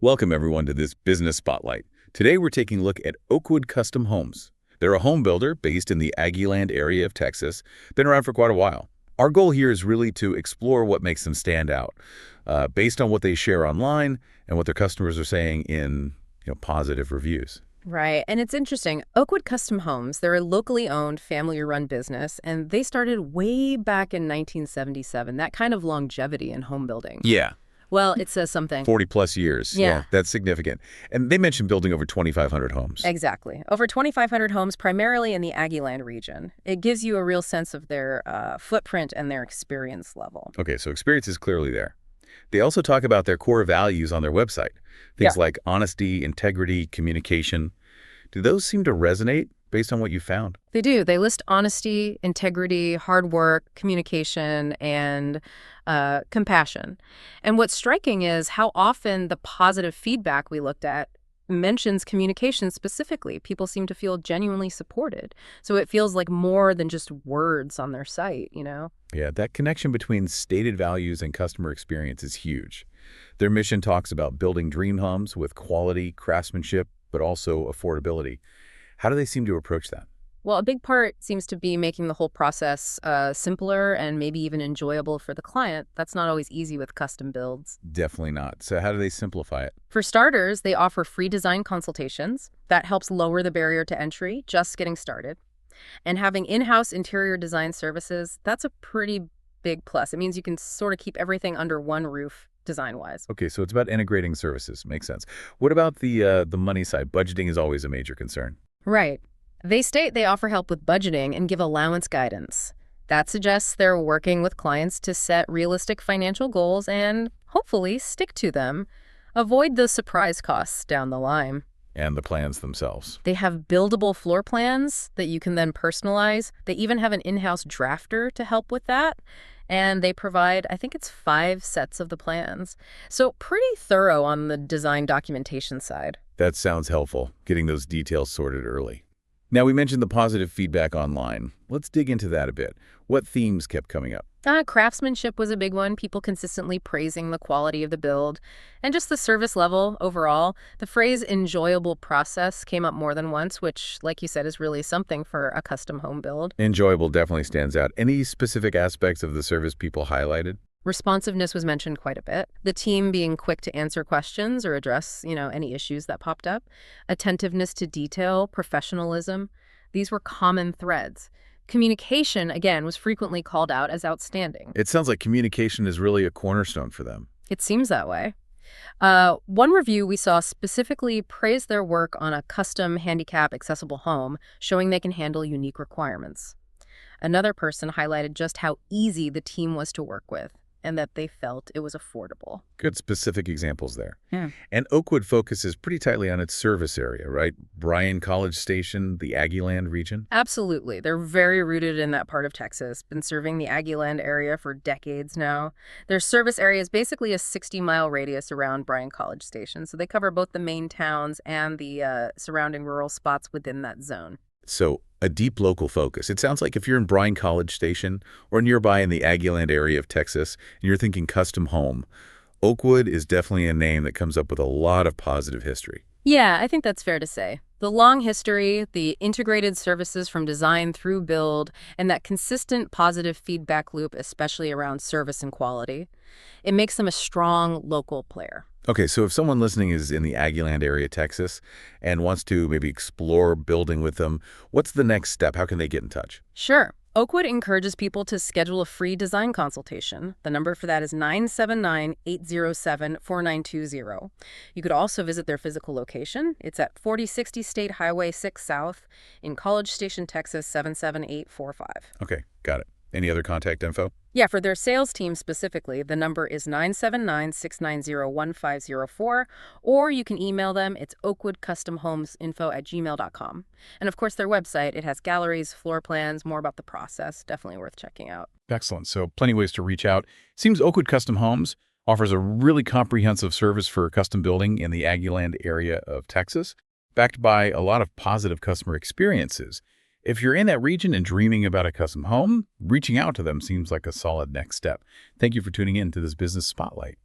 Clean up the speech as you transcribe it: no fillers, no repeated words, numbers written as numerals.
Welcome everyone to this Business Spotlight. Today we're taking a look at Oakwood Custom Homes. They're a home builder based in the Aggieland area of Texas, been around for quite a while. Our goal here is really to explore what makes them stand out, based on what they share online and what their customers are saying in positive reviews. Right. And it's interesting. Oakwood Custom Homes, they're a locally owned, family-run business, and they started way back in 1977, that kind of longevity in home building. Yeah, Well, it says something. 40 plus years. Yeah. That's significant. And they mentioned building over 2,500 homes. Exactly. Over 2,500 homes, primarily in the Aggieland region. It gives you a real sense of their footprint and their experience level. Okay, so experience is clearly there. They also talk about their core values on their website. Things like honesty, integrity, communication. Do those seem to resonate based on what you found? They do. They list honesty, integrity, hard work, communication, and compassion. And what's striking is how often the positive feedback we looked at mentions communication specifically. People seem to feel genuinely supported. So it feels like more than just words on their site, you know? Yeah, that connection between stated values and customer experience is huge. Their mission talks about building dream homes with quality, craftsmanship, but also affordability. How do they seem to approach that? Well, a big part seems to be making the whole process simpler and maybe even enjoyable for the client. That's not always easy with custom builds. Definitely not. So how do they simplify it? For starters, they offer free design consultations. That helps lower the barrier to entry, just getting started. And having in-house interior design services, that's a pretty big plus. It means you can sort of keep everything under one roof design-wise. Okay, so it's about integrating services. Makes sense. What about the money side? Budgeting is always a major concern. Right. They state they offer help with budgeting and give allowance guidance. That suggests they're working with clients to set realistic financial goals and, hopefully, stick to them. Avoid the surprise costs down the line. And the plans themselves. They have buildable floor plans that you can then personalize. They even have an in-house drafter to help with that. And they provide, I think it's 5 sets of the plans. So pretty thorough on the design documentation side. That sounds helpful, getting those details sorted early. Now, we mentioned the positive feedback online. Let's dig into that a bit. What themes kept coming up? Craftsmanship was a big one, people consistently praising the quality of the build. And just the service level overall. The phrase enjoyable process came up more than once, which, like you said, is really something for a custom home build. Enjoyable definitely stands out. Any specific aspects of the service people highlighted? Responsiveness was mentioned quite a bit. The team being quick to answer questions or address, any issues that popped up. Attentiveness to detail, professionalism. These were common threads. Communication, again, was frequently called out as outstanding. It sounds like communication is really a cornerstone for them. It seems that way. One review we saw specifically praised their work on a custom handicap accessible home, showing they can handle unique requirements. Another person highlighted just how easy the team was to work with and that they felt it was affordable. Good specific examples there. Yeah. And Oakwood focuses pretty tightly on its service area, right? Bryan College Station, the Aggieland region. Absolutely. They're very rooted in that part of Texas, been serving the Aggieland area for decades now. Their service area is basically a 60-mile radius around Bryan College Station, so they cover both the main towns and the surrounding rural spots within that zone. So a deep local focus. It sounds like if you're in Bryan College Station or nearby in the Aggieland area of Texas and you're thinking custom home, Oakwood is definitely a name that comes up with a lot of positive history. Yeah, I think that's fair to say. The long history, the integrated services from design through build, and that consistent positive feedback loop, especially around service and quality, it makes them a strong local player. Okay, so if someone listening is in the Aggieland area, Texas, and wants to maybe explore building with them, what's the next step? How can they get in touch? Sure. Oakwood encourages people to schedule a free design consultation. The number for that is 979-807-4920. You could also visit their physical location. It's at 4060 State Highway 6 South in College Station, Texas 77845. Okay, got it. Any other contact info? Yeah, for their sales team specifically, the number is 979-690-1504, or you can email them. It's oakwoodcustomhomesinfo@gmail.com. And of course, their website, it has galleries, floor plans, more about the process. Definitely worth checking out. Excellent. So plenty of ways to reach out. Seems Oakwood Custom Homes offers a really comprehensive service for custom building in the Aggieland area of Texas, backed by a lot of positive customer experiences. If you're in that region and dreaming about a custom home, reaching out to them seems like a solid next step. Thank you for tuning in to this Business Spotlight.